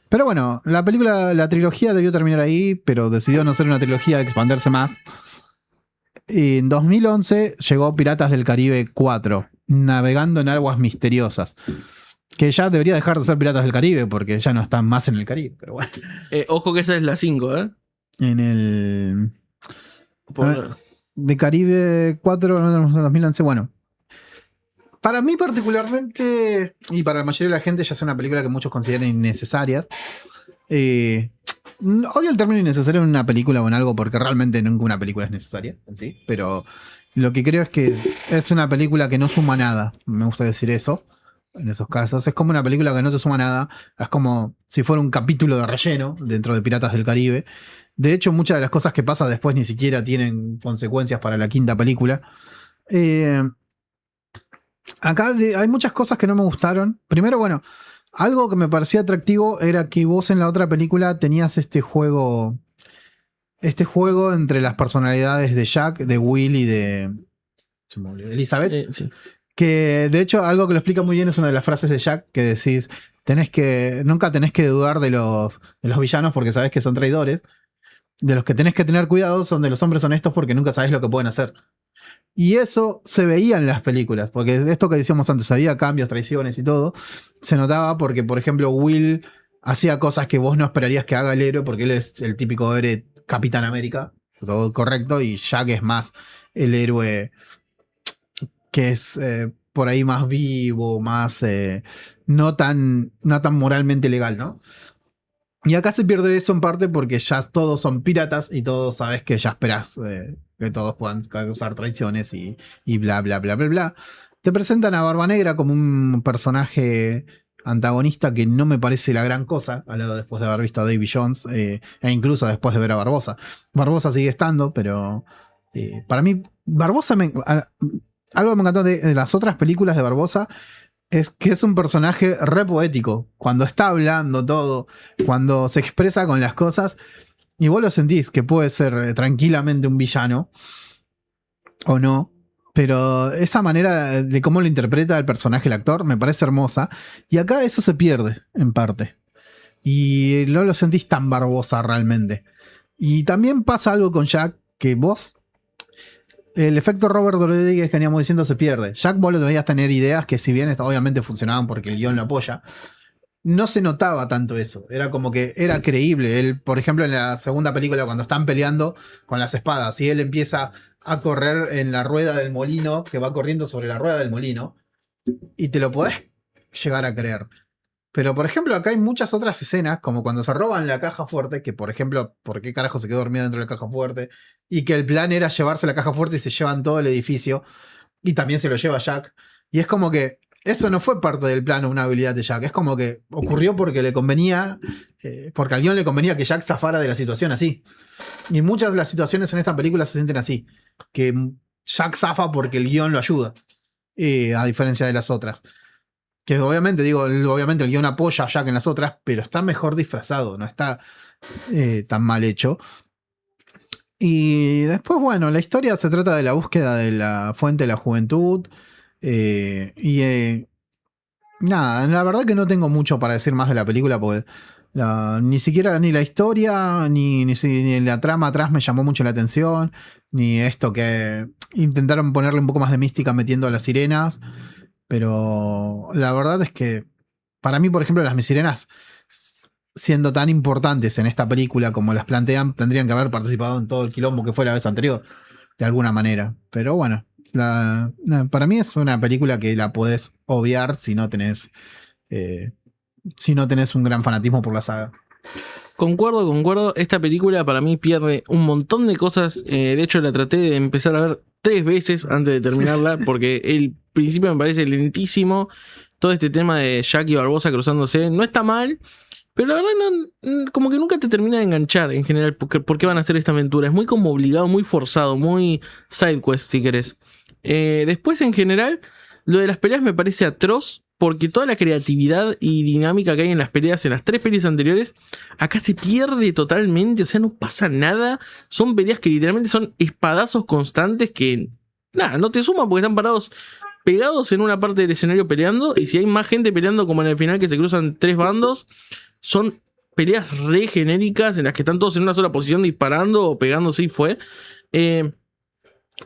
Pero bueno, la trilogía debió terminar ahí, pero decidió no ser una trilogía, expandirse más. Y en 2011 llegó Piratas del Caribe 4, navegando en aguas misteriosas. Que ya debería dejar de ser Piratas del Caribe, porque ya no están más en el Caribe, pero bueno. Ojo que esa es la 5, ¿eh? En el... de Caribe 4, en 2011, bueno. Para mí particularmente, y para la mayoría de la gente, ya es una película que muchos consideran innecesarias. Odio el término innecesario en una película o en algo porque realmente ninguna película es necesaria en sí, pero lo que creo es que es una película que no suma nada, me gusta decir eso, en esos casos. Es como una película que no te suma nada. Es como si fuera un capítulo de relleno dentro de Piratas del Caribe. De hecho, muchas de las cosas que pasan después ni siquiera tienen consecuencias para la quinta película. Acá hay muchas cosas que no me gustaron. Primero, bueno, algo que me parecía atractivo era que vos en la otra película tenías este juego entre las personalidades de Jack, de Will y de Elizabeth. Sí. Que de hecho algo que lo explica muy bien es una de las frases de Jack que decís, nunca tenés que dudar de los villanos porque sabés que son traidores. De los que tenés que tener cuidado son de los hombres honestos porque nunca sabés lo que pueden hacer. Y eso se veía en las películas, porque esto que decíamos antes, había cambios, traiciones y todo, se notaba porque, por ejemplo, Will hacía cosas que vos no esperarías que haga el héroe, porque él es el típico héroe Capitán América, todo correcto, y Jack es más el héroe que es por ahí más vivo, más no tan moralmente legal, ¿no? Y acá se pierde eso en parte porque ya todos son piratas y todos sabes que ya esperás que todos puedan causar traiciones y bla, bla, bla, bla, bla. Te presentan a Barba Negra como un personaje antagonista que no me parece la gran cosa, hablado después de haber visto a Davy Jones e incluso después de ver a Barbosa. Barbosa sigue estando, pero para mí, Barbosa algo que me encantó de las otras películas de Barbosa es que es un personaje re poético. Cuando está hablando todo, cuando se expresa con las cosas, y vos lo sentís que puede ser tranquilamente un villano o no, pero esa manera de cómo lo interpreta el personaje, el actor, me parece hermosa. Y acá eso se pierde, en parte. Y no lo sentís tan Barbosa realmente. Y también pasa algo con Jack que vos... El efecto Robert Rodríguez que veníamos diciendo se pierde. Jack vos lo debías tener ideas que si bien obviamente funcionaban porque el guión lo apoya, no se notaba tanto eso. Era como que era creíble. Él, por ejemplo, en la segunda película cuando están peleando con las espadas y él empieza a correr en la rueda del molino, que va corriendo sobre la rueda del molino, y te lo podés llegar a creer. Pero, por ejemplo, acá hay muchas otras escenas, como cuando se roban la caja fuerte, que, por ejemplo, ¿por qué carajo se quedó dormida dentro de la caja fuerte? Y que el plan era llevarse la caja fuerte y se llevan todo el edificio. Y también se lo lleva Jack. Y es como que eso no fue parte del plan o una habilidad de Jack. Es como que ocurrió porque le convenía, porque al guión le convenía que Jack zafara de la situación así. Y muchas de las situaciones en esta película se sienten así. Que Jack zafa porque el guión lo ayuda. A diferencia de las otras. Que obviamente el guión apoya a Jack en las otras, pero está mejor disfrazado, no está tan mal hecho. Y después, bueno, la historia se trata de la búsqueda de la fuente de la juventud. Nada, la verdad que no tengo mucho para decir más de la película porque ni siquiera ni la historia ni la trama atrás me llamó mucho la atención, ni esto que intentaron ponerle un poco más de mística metiendo a las sirenas. Pero la verdad es que para mí, por ejemplo, las sirenas, siendo tan importantes en esta película como las plantean, tendrían que haber participado en todo el quilombo que fue la vez anterior, de alguna manera. Pero bueno, para mí es una película que la podés obviar si no tenés un gran fanatismo por la saga. Concuerdo. Esta película para mí pierde un montón de cosas. De hecho, la traté de empezar a ver 3 veces antes de terminarla porque el principio me parece lentísimo. Todo este tema de Jack y Barbosa cruzándose no está mal, pero la verdad no, como que nunca te termina de enganchar en general por qué van a hacer esta aventura. Es muy como obligado, muy forzado, muy side quest si querés. Después en general lo de las peleas me parece atroz porque toda la creatividad y dinámica que hay en las peleas en las 3 pelis anteriores acá se pierde totalmente, o sea, no pasa nada. Son peleas que literalmente son espadazos constantes que nada, no te suman porque están pegados en una parte del escenario peleando, y si hay más gente peleando como en el final que se cruzan 3 bandos, son peleas re genéricas en las que están todos en una sola posición disparando o pegándose y fue.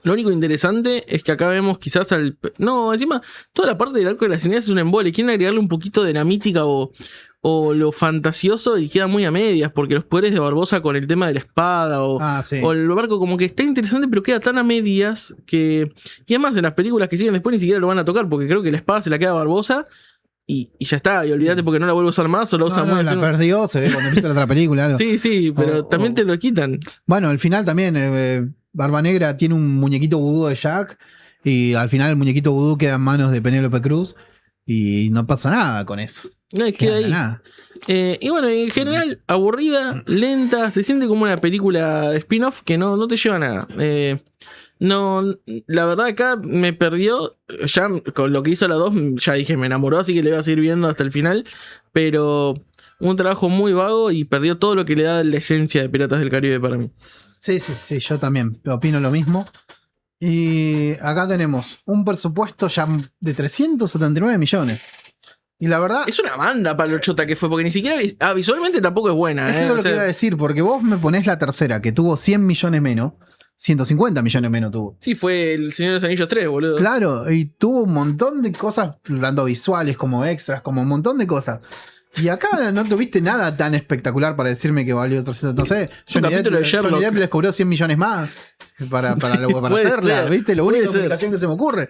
Lo único interesante es que acá vemos quizás encima toda la parte del arco de las cineas es un embole. Quieren agregarle un poquito de la mística o lo fantasioso y queda muy a medias, porque los poderes de Barbosa con el tema de la espada sí. o el barco como que está interesante pero queda tan a medias que... Y además en las películas que siguen después ni siquiera lo van a tocar porque creo que la espada se la queda a Barbosa y ya está, y olvídate porque no la vuelve a usar más o la usa muy... la perdió, se ve cuando empieza la otra película. Algo. Sí, pero también te lo quitan. Bueno, al final también Barba Negra tiene un muñequito vudú de Jack y al final el muñequito vudú queda en manos de Penélope Cruz y no pasa nada con eso. No, es que ahí. Nada. Y bueno, en general, aburrida, lenta, se siente como una película spin-off que no te lleva a nada. No, la verdad acá me perdió, ya con lo que hizo la 2, ya dije, me enamoró, así que le voy a seguir viendo hasta el final, pero un trabajo muy vago y perdió todo lo que le da la esencia de Piratas del Caribe para mí. Sí, yo también opino lo mismo. Y acá tenemos un presupuesto ya de 379 millones. Y la verdad... Es una banda para lo chota que fue, porque ni siquiera visualmente tampoco es buena. Es lo o sea, que iba a decir, porque vos me ponés la tercera, que tuvo 100 millones menos, 150 millones menos tuvo. Sí, fue El Señor de los Anillos 3, boludo. Claro, y tuvo un montón de cosas, tanto visuales como extras, como un montón de cosas. Y acá no tuviste nada tan espectacular para decirme que valió 300, no sé. Un capítulo de Sherlock. Johnny Depp les cobró 100 millones más para hacerla, ser, ¿viste? Lo único explicación que se me ocurre.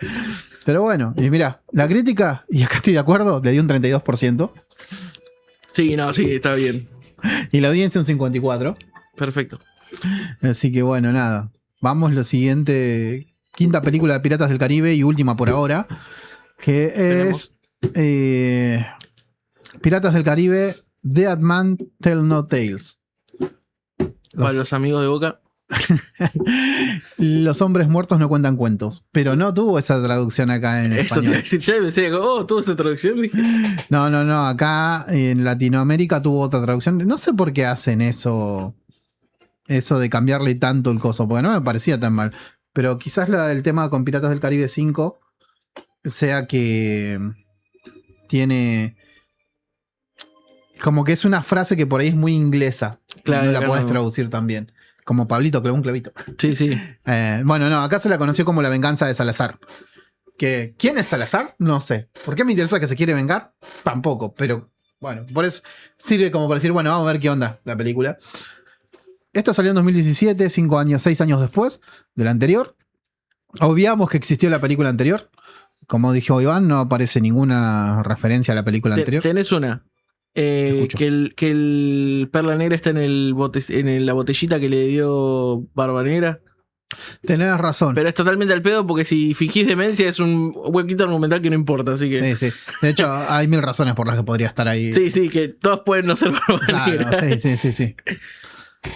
Pero bueno, y mira, la crítica, y acá estoy de acuerdo, le dio un 32%. Sí, está bien. Y la audiencia un 54%. Perfecto. Así que bueno, nada. Vamos, lo siguiente. Quinta película de Piratas del Caribe y última por ahora. Que es Piratas del Caribe, Dead Man Tell No Tales. Para los amigos de Boca. Los hombres muertos no cuentan cuentos. Pero no tuvo esa traducción acá en Eso te iba a español. decir, ya pensé, tuvo esa traducción. Dije. No. Acá en Latinoamérica tuvo otra traducción. No sé por qué hacen eso. Eso de cambiarle tanto el coso. Porque no me parecía tan mal. Pero quizás la del tema con Piratas del Caribe 5 sea que tiene... Como que es una frase que por ahí es muy inglesa. Claro, no la claro. podés traducir también. Como Pablito clavó un clavito. Sí. Bueno, no, acá se la conoció como la venganza de Salazar. ¿Quién es Salazar? No sé. ¿Por qué me interesa que se quiere vengar? Tampoco, pero bueno, por eso sirve como para decir, bueno, vamos a ver qué onda la película. Esto salió en 2017, 6 años después de la anterior. Obviamos que existió la película anterior. Como dijo Iván, no aparece ninguna referencia a la película anterior. Tenés una. Que el Perla Negra está en la botellita que le dio Barba Negra. Tenés razón. Pero es totalmente al pedo porque si fingís demencia es un huequito argumental que no importa, así que... Sí. De hecho, hay 1000 razones por las que podría estar ahí. Sí, que todos pueden no ser Barba Negra. Claro, sí.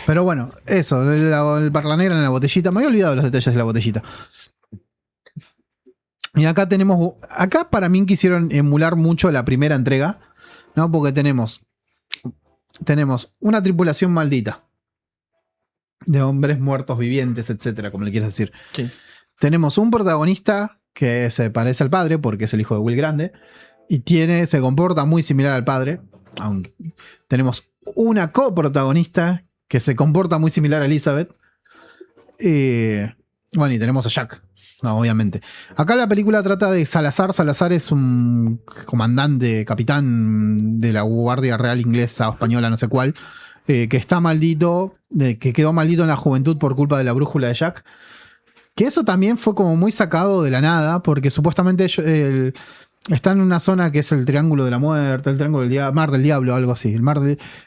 Pero bueno, eso, el Perla Negra en la botellita. Me había olvidado los detalles de la botellita. Y acá tenemos... Acá para mí quisieron emular mucho la primera entrega, ¿no? Porque tenemos una tripulación maldita de hombres muertos vivientes, etcétera, como le quieras decir. Sí. Tenemos un protagonista que se parece al padre porque es el hijo de Will Grande y se comporta muy similar al padre. Aunque tenemos una coprotagonista que se comporta muy similar a Elizabeth. Bueno, y tenemos a Jack, no, obviamente. Acá la película trata de Salazar. Salazar es un comandante, capitán de la Guardia Real Inglesa o Española, no sé cuál, que está maldito, que quedó maldito en la juventud por culpa de la brújula de Jack. Que eso también fue como muy sacado de la nada, porque supuestamente está en una zona que es el Triángulo de la Muerte, el Triángulo del Mar del Diablo, algo así.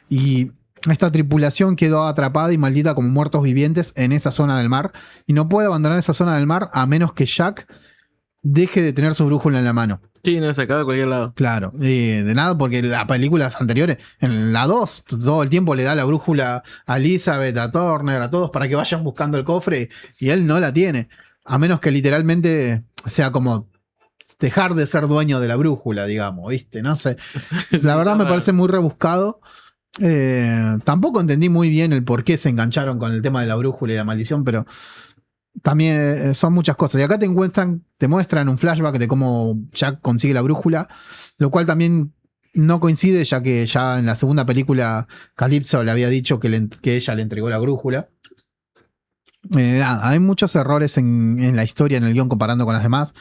Y esta tripulación quedó atrapada y maldita como muertos vivientes en esa zona del mar. Y no puede abandonar esa zona del mar a menos que Jack deje de tener su brújula en la mano. Sí, no, se acaba de cualquier lado. Claro, de nada, porque las películas anteriores, en la 2, todo el tiempo le da la brújula a Elizabeth, a Turner, a todos para que vayan buscando el cofre y él no la tiene. A menos que literalmente sea como dejar de ser dueño de la brújula, digamos, ¿viste? No sé. La verdad me parece muy rebuscado. Tampoco entendí muy bien el por qué se engancharon con el tema de la brújula y la maldición, pero también son muchas cosas. Y acá te muestran un flashback de cómo Jack consigue la brújula, lo cual también no coincide, ya que ya en la segunda película Calypso le había dicho que ella le entregó la brújula. Nada, hay muchos errores en la historia, en el guión, comparando con las demás.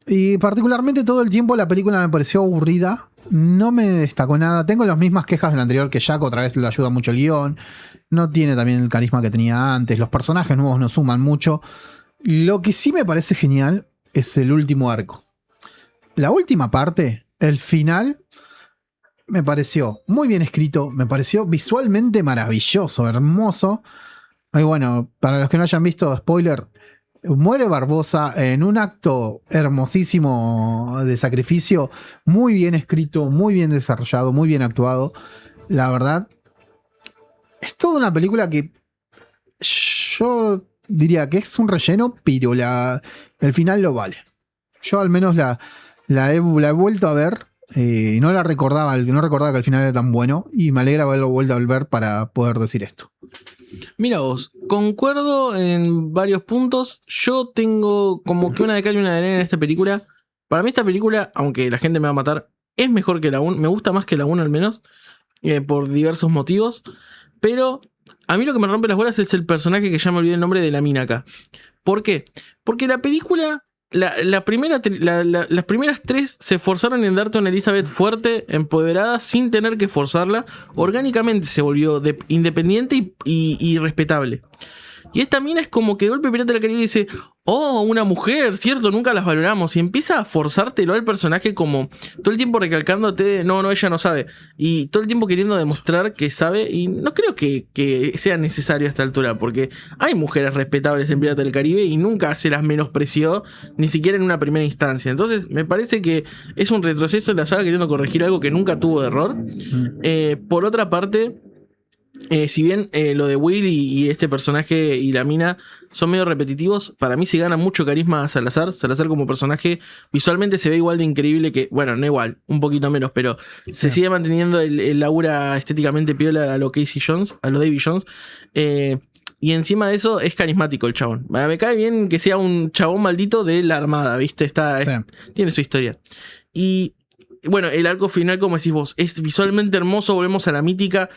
Y particularmente todo el tiempo la película me pareció aburrida. No me destacó nada. Tengo las mismas quejas del anterior, que Jack otra vez le ayuda mucho el guión. No tiene también el carisma que tenía antes. Los personajes nuevos no suman mucho. Lo que sí me parece genial es el último arco. La última parte, el final, me pareció muy bien escrito. Me pareció visualmente maravilloso, hermoso. Y bueno, para los que no hayan visto, spoiler, Muere Barbosa en un acto hermosísimo de sacrificio, muy bien escrito, muy bien desarrollado, muy bien actuado. La verdad, es toda una película que yo diría que es un relleno, pero el final lo vale. Yo al menos la he vuelto a ver. No recordaba que el final era tan bueno y me alegra haberlo vuelto a ver para poder decir esto. Mira vos, concuerdo en varios puntos. Yo tengo como que una de cal y una de arena en esta película. Para mí esta película, aunque la gente me va a matar, es mejor que la 1. Me gusta más que la 1 al menos, por diversos motivos. Pero a mí lo que me rompe las bolas es el personaje que ya me olvidé el nombre de la mina acá. ¿Por qué? Porque la película... las primeras 3 se esforzaron en darte una Elizabeth fuerte, empoderada, sin tener que forzarla. Orgánicamente se volvió independiente y respetable. Y esta mina es como que de golpe Pirata del Caribe dice: oh, una mujer, cierto, nunca las valoramos. Y empieza a forzártelo al personaje como todo el tiempo recalcándote de, no, ella no sabe. Y todo el tiempo queriendo demostrar que sabe. Y no creo que sea necesario a esta altura, porque hay mujeres respetables en Pirata del Caribe y nunca se las menospreció, ni siquiera en una primera instancia. Entonces me parece que es un retroceso en la saga queriendo corregir algo que nunca tuvo de error. Por otra parte... si bien lo de Will y este personaje y la mina son medio repetitivos, para mí se gana mucho carisma a Salazar. Salazar como personaje visualmente se ve igual de increíble que, bueno, no igual, un poquito menos, pero se sigue manteniendo el aura estéticamente piola a lo Casey Jones, a lo Davy Jones. Y encima de eso es carismático el chabón. Me cae bien que sea un chabón maldito de la armada, ¿viste? Tiene su historia. Y bueno, el arco final, como decís vos, es visualmente hermoso. Volvemos a la mítica,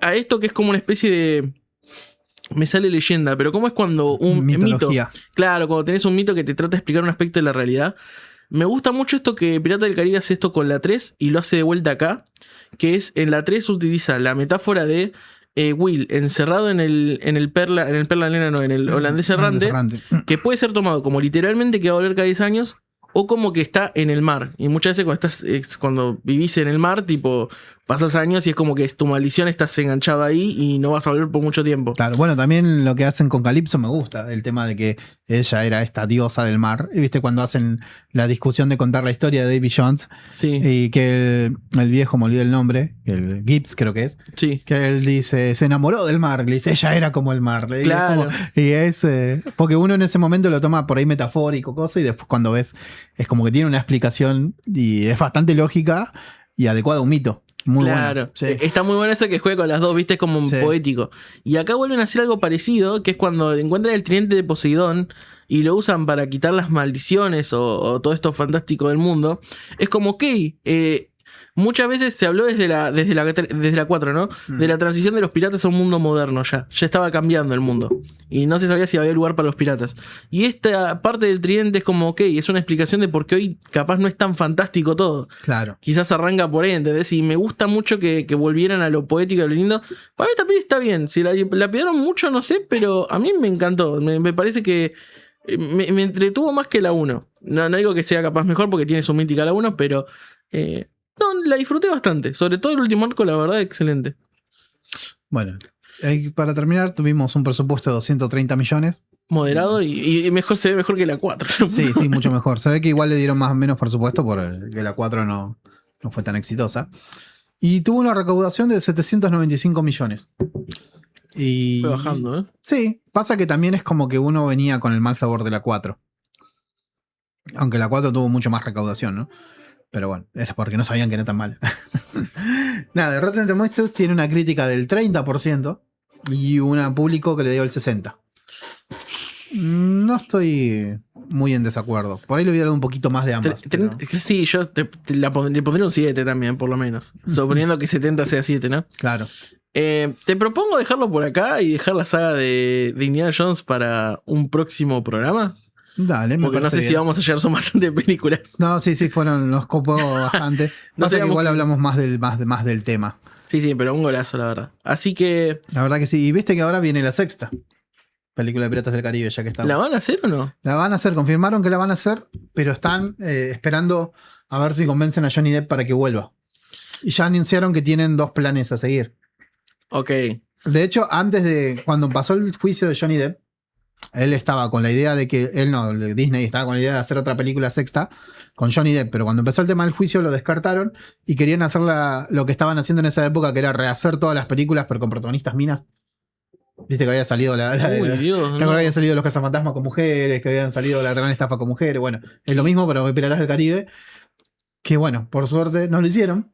a esto que es como una especie de... Me sale leyenda, pero ¿cómo es cuando un mito? Claro, cuando tenés un mito que te trata de explicar un aspecto de la realidad. Me gusta mucho esto que Pirata del Caribe hace esto con la 3 y lo hace de vuelta acá, que es en la 3 utiliza la metáfora de Will encerrado en el Perla Nena, no, en el holandés errante, que puede ser tomado como literalmente que va a volver cada 10 años o como que está en el mar. Y muchas veces cuando vivís en el mar, tipo, pasas años y es como que tu maldición, estás enganchado ahí y no vas a volver por mucho tiempo. Claro, bueno, también lo que hacen con Calypso me gusta, el tema de que ella era esta diosa del mar. Y viste cuando hacen la discusión de contar la historia de Davy Jones, sí, y que el viejo, me olvidé el nombre, el Gibbs creo que es, sí, que él dice, se enamoró del mar, le dice, ella era como el mar. claro. Y es porque uno en ese momento lo toma por ahí metafórico, cosa, y después cuando ves, es como que tiene una explicación y es bastante lógica y adecuada a un mito. Muy claro, bueno. Sí. Está muy bueno eso que juega con las dos, viste, es como Sí. poético. Y acá vuelven a hacer algo parecido, que es cuando encuentran el tridente de Poseidón y lo usan para quitar las maldiciones o todo esto fantástico del mundo. Es como, ok, muchas veces se habló desde la 4, ¿no? De la transición de los piratas a un mundo moderno ya. Ya estaba cambiando el mundo. Y no se sabía si había lugar para los piratas. Y esta parte del tridente es como, ok, es una explicación de por qué hoy capaz no es tan fantástico todo. Claro. Quizás arranca por ahí, ¿entendés? Y me gusta mucho que volvieran a lo poético, a lo lindo. Para mí esta peli está bien. Si la pidieron mucho, no sé, pero a mí me encantó. Me parece que me entretuvo más que la 1. No digo que sea capaz mejor porque tiene su mítica la 1, pero... no, la disfruté bastante. Sobre todo el último arco, la verdad, excelente. Bueno, para terminar, tuvimos un presupuesto de 230 millones. Moderado y mejor, se ve mejor que la 4. Sí, mucho mejor. Se ve que igual le dieron más o menos presupuesto porque la 4 no fue tan exitosa. Y tuvo una recaudación de 795 millones. Y fue bajando, ¿eh? Sí, pasa que también es como que uno venía con el mal sabor de la 4. Aunque la 4 tuvo mucho más recaudación, ¿no? Pero bueno, es porque no sabían que era tan mal. Nada, Rotten Tomatoes tiene una crítica del 30% y un público que le dio el 60%. No estoy muy en desacuerdo. Por ahí le hubiera dado un poquito más de ambas. Sí, yo le pondría un 7 también, por lo menos. Suponiendo que 70 sea 7, ¿no? Claro. Te propongo dejarlo por acá y dejar la saga de Indiana Jones para un próximo programa. Dale, me porque no sé bien. si vamos a llegar, son bastantes películas. No, sí, fueron, nos copó bastante. No sé que igual hablamos más del tema. Sí, pero un golazo, la verdad. Así que... La verdad que sí. Y viste que ahora viene la 6ª película de Piratas del Caribe, ya que estamos. ¿La van a hacer o no? La van a hacer, confirmaron que la van a hacer, pero están esperando a ver si convencen a Johnny Depp para que vuelva. Y ya anunciaron que tienen 2 planes a seguir. Ok. De hecho, antes de cuando pasó el juicio de Johnny Depp, él estaba con la idea de que, Disney estaba con la idea de hacer otra película sexta con Johnny Depp, pero cuando empezó el tema del juicio lo descartaron y querían hacer lo que estaban haciendo en esa época, que era rehacer todas las películas, pero con protagonistas minas. Viste que había salido que habían salido Los Cazafantasmas con mujeres, que habían salido La Gran Estafa con mujeres. Bueno, es lo mismo, pero Piratas del Caribe. Que bueno, por suerte no lo hicieron.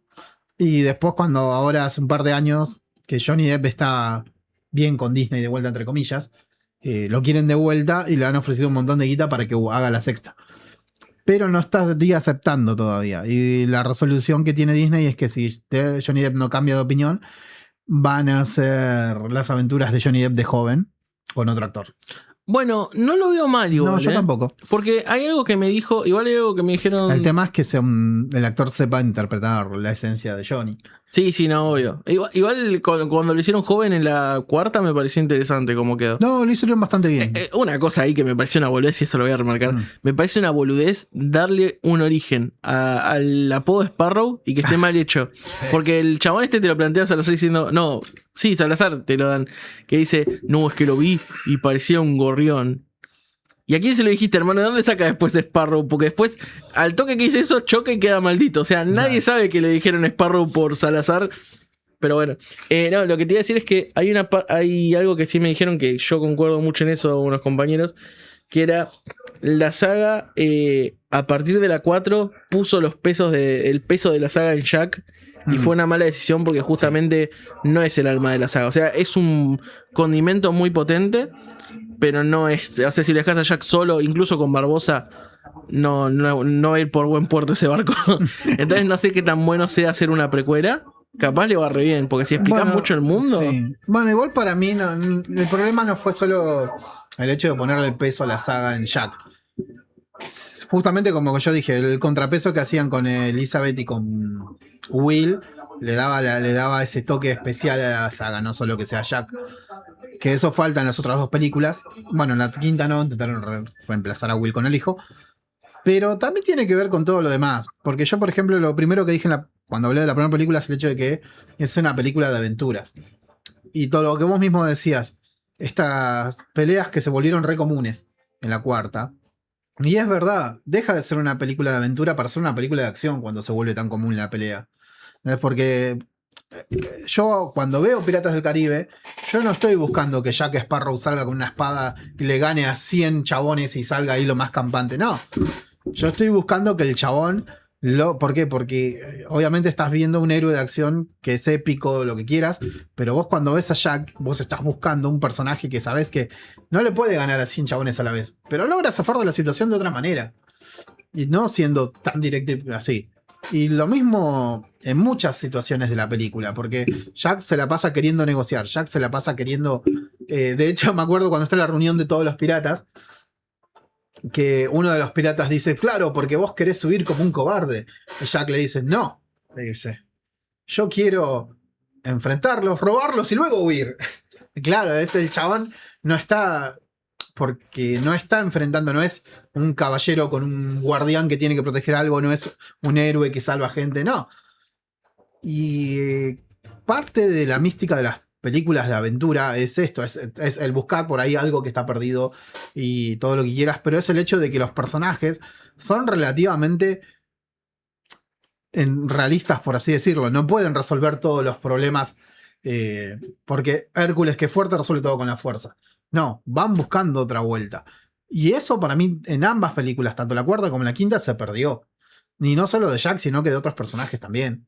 Y después, cuando ahora hace un par de años que Johnny Depp está bien con Disney de vuelta, entre comillas, lo quieren de vuelta y le han ofrecido un montón de guita para que haga la sexta. Pero no estaría aceptando todavía. Y la resolución que tiene Disney es que si Johnny Depp no cambia de opinión, van a hacer las aventuras de Johnny Depp de joven con otro actor. Bueno, no lo veo mal igual. No, yo tampoco. Porque hay algo que me dijo, igual hay algo que me dijeron... El tema es que el actor sepa interpretar la esencia de Johnny. Sí, no, obvio. Igual cuando lo hicieron joven en la cuarta me pareció interesante cómo quedó. No, lo hicieron bastante bien. Una cosa ahí que me pareció una boludez, y eso lo voy a remarcar. Me parece una boludez darle un origen al apodo Sparrow y que esté mal hecho. Porque el chabón te lo plantea a Salazar diciendo, no, sí, Salazar te lo dan. Que dice, no, es que lo vi y parecía un gorrión. ¿Y a quién se lo dijiste, hermano? ¿De dónde saca después Sparrow? Porque después, al toque que dice eso, choca y queda maldito. O sea, nadie sabe que le dijeron Sparrow por Salazar. Pero bueno, no, lo que te iba a decir es que hay algo que sí me dijeron, que yo concuerdo mucho en eso, unos compañeros, que era la saga, a partir de la 4, puso el peso de la saga en Jack. Y fue una mala decisión porque justamente no es el alma de la saga. O sea, es un condimento muy potente, pero no es... O sea, si le dejas a Jack solo, incluso con Barbosa, no va a ir por buen puerto ese barco. Entonces no sé qué tan bueno sea hacer una precuela. Capaz le va re bien, porque si explicas mucho el mundo... Sí. Bueno, igual para mí el problema no fue solo el hecho de ponerle el peso a la saga en Jack. Justamente como yo dije, el contrapeso que hacían con Elizabeth y con Will le daba ese toque especial a la saga, no solo que sea Jack. Que eso falta en las otras dos películas. Bueno, en la quinta no, intentaron reemplazar a Will con el hijo. Pero también tiene que ver con todo lo demás. Porque yo, por ejemplo, lo primero que dije cuando hablé de la primera película es el hecho de que es una película de aventuras. Y todo lo que vos mismo decías, estas peleas que se volvieron re comunes en la cuarta. Y es verdad, deja de ser una película de aventura para ser una película de acción cuando se vuelve tan común la pelea. Es porque yo cuando veo Piratas del Caribe, yo no estoy buscando que Jack Sparrow salga con una espada y le gane a 100 chabones y salga ahí lo más campante. No, yo estoy buscando que el chabón... ¿Por qué? Porque obviamente estás viendo un héroe de acción que es épico, lo que quieras, pero vos cuando ves a Jack, vos estás buscando un personaje que sabés que no le puede ganar a 100 chabones a la vez, pero logra zafar de la situación de otra manera. Y no siendo tan directo así. Y lo mismo en muchas situaciones de la película, porque Jack se la pasa queriendo negociar, Jack se la pasa queriendo... de hecho, me acuerdo cuando está en la reunión de todos los piratas, que uno de los piratas dice, claro, porque vos querés subir como un cobarde. Y Jack le dice, no, le dice, yo quiero enfrentarlos, robarlos y luego huir. Claro, el chabón no está, porque no está enfrentando, no es un caballero con un guardián que tiene que proteger algo, no es un héroe que salva gente, no. Y parte de la mística de las películas de aventura es esto, es el buscar por ahí algo que está perdido y todo lo que quieras, pero es el hecho de que los personajes son relativamente realistas, por así decirlo, no pueden resolver todos los problemas porque Hércules, que es fuerte, resuelve todo con la fuerza. No, van buscando otra vuelta. Y eso para mí en ambas películas, tanto la cuarta como la quinta, se perdió. Y no solo de Jack, sino que de otros personajes también.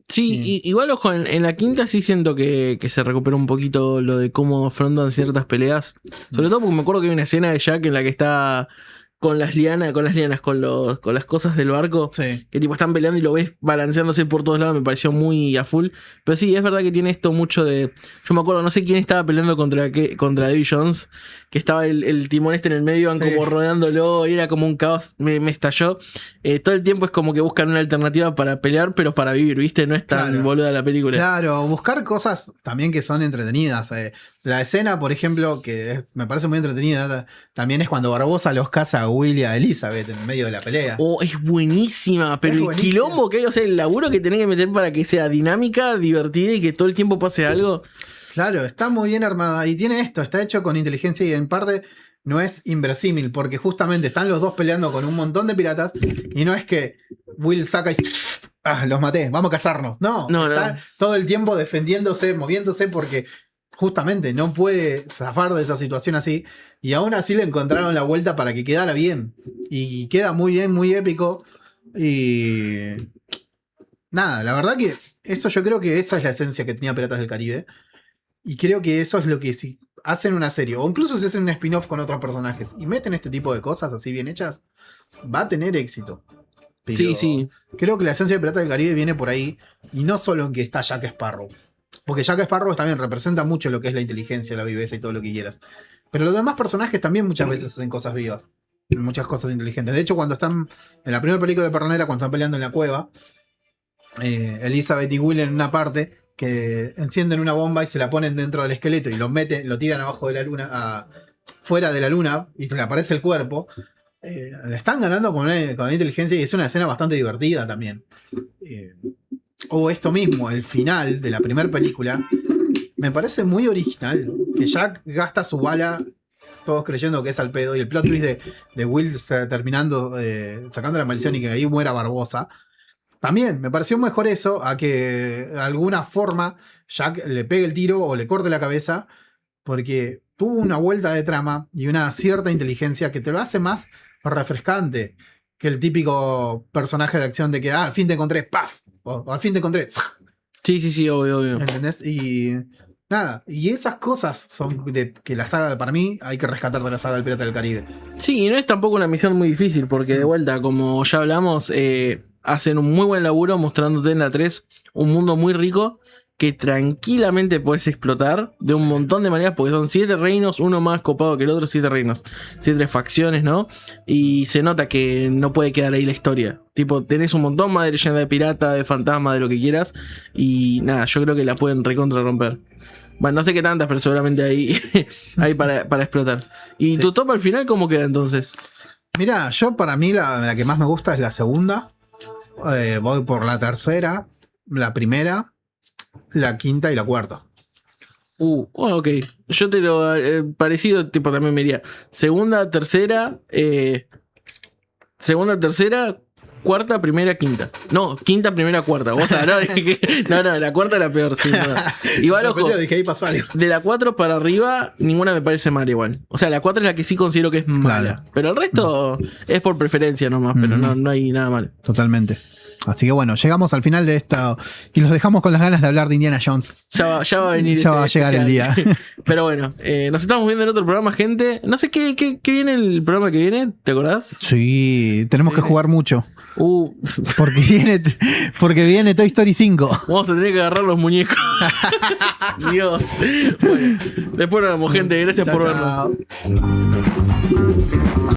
Sí, igual ojo, en la quinta sí siento que se recupera un poquito lo de cómo afrontan ciertas peleas. Sobre todo porque me acuerdo que hay una escena de Jack en la que está con las lianas, con las cosas del barco, sí, que tipo están peleando y lo ves balanceándose por todos lados, me pareció muy a full. Pero sí, es verdad que tiene esto mucho de... Yo me acuerdo, no sé quién estaba peleando contra Davy Jones, que estaba el timón en el medio, iban como rodeándolo, y era como un caos, me estalló. Todo el tiempo es como que buscan una alternativa para pelear, pero para vivir, ¿viste? No es tan boluda la película. Claro, buscar cosas también que son entretenidas. La escena, por ejemplo, me parece muy entretenida, también es cuando Barbosa los caza a Will y a Elizabeth en medio de la pelea. Oh, es buenísima, pero el quilombo que hay, o sea, el laburo que tenés que meter para que sea dinámica, divertida y que todo el tiempo pase algo. Claro, está muy bien armada y tiene esto, está hecho con inteligencia y en parte no es inverosímil, porque justamente están los dos peleando con un montón de piratas y no es que Will saca y los maté, vamos a cazarnos. No, está todo el tiempo defendiéndose, moviéndose porque justamente no puede zafar de esa situación así y aún así le encontraron la vuelta para que quedara bien y queda muy bien, muy épico y nada, la verdad que eso yo creo que esa es la esencia que tenía Piratas del Caribe y creo que eso es lo que si hacen una serie o incluso si hacen un spin-off con otros personajes y meten este tipo de cosas así bien hechas, va a tener éxito. Pero sí. creo que la esencia de Piratas del Caribe viene por ahí y no solo en que está Jack Sparrow. Porque Jack Sparrow también representa mucho lo que es la inteligencia, la viveza y todo lo que quieras. Pero los demás personajes también muchas veces hacen cosas vivas. Muchas cosas inteligentes. De hecho, cuando están en la primera película de Pernera, cuando están peleando en la cueva, Elizabeth y Will en una parte que encienden una bomba y se la ponen dentro del esqueleto y lo meten, lo tiran abajo de la luna, fuera de la luna y le aparece el cuerpo. Le están ganando con la inteligencia y es una escena bastante divertida también. O esto mismo, el final de la primera película, me parece muy original. Que Jack gasta su bala, todos creyendo que es al pedo, y el plot twist de Will terminando, sacando la maldición y que ahí muera Barbosa. También me pareció mejor eso a que de alguna forma Jack le pegue el tiro o le corte la cabeza, porque tuvo una vuelta de trama y una cierta inteligencia que te lo hace más refrescante que el típico personaje de acción de que al fin te encontré, ¡paf! O al fin te encontré. Sí, obvio. ¿Entendés? Y nada, y esas cosas son que la saga, para mí, hay que rescatar de la saga del Pirata del Caribe. Sí, y no es tampoco una misión muy difícil, porque de vuelta, como ya hablamos, hacen un muy buen laburo mostrándote en la 3 un mundo muy rico que tranquilamente puedes explotar de un montón de maneras, porque son 7 reinos, uno más copado que el otro, 7 reinos, 7 facciones, ¿no? Y se nota que no puede quedar ahí la historia. Tipo, tenés un montón más de leyenda de pirata, de fantasma, de lo que quieras, y nada, yo creo que la pueden recontra romper. Bueno, no sé qué tantas, pero seguramente hay para explotar. ¿Y tu top al final cómo queda entonces? Mira, yo para mí la que más me gusta es la segunda. Voy por la tercera, la primera, la quinta y la cuarta. Bueno, ok. Yo te lo parecido, tipo, también me diría segunda, tercera, cuarta, primera, quinta. No, quinta, primera, cuarta. Vos sabés, no, la cuarta es la peor, sí. No. Igual, ojo, dije, ahí pasó algo. De la 4 para arriba, ninguna me parece mala igual. O sea, la 4 es la que sí considero que es mala. Claro. Pero el resto es por preferencia nomás, pero no hay nada malo. Totalmente. Así que bueno, llegamos al final de esto y los dejamos con las ganas de hablar de Indiana Jones. Ya va a venir. Ya va a llegar el día. Pero bueno, nos estamos viendo en otro programa, gente. No sé qué viene el programa que viene, ¿te acordás? Sí, tenemos que jugar mucho. Porque viene Toy Story 5. Vamos a tener que agarrar los muñecos. Dios. Bueno, después nos vemos, gente. Gracias por vernos.